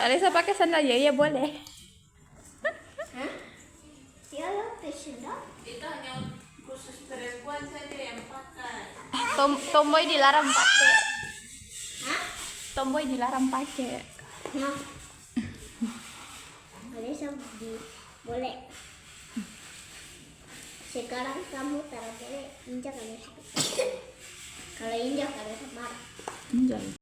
Alisa pakai sandal ya, ya boleh. Hah? Ya lo sandal? Itu hanya khusus perempuan saja yang pakai. Tomboy dilarang pakai. Hah? Tomboy dilarang pakai. Nah. Alisa boleh. Sekarang kamu taruh boleh injak Alisa. Kalau injak Alisa marah. Enjoy.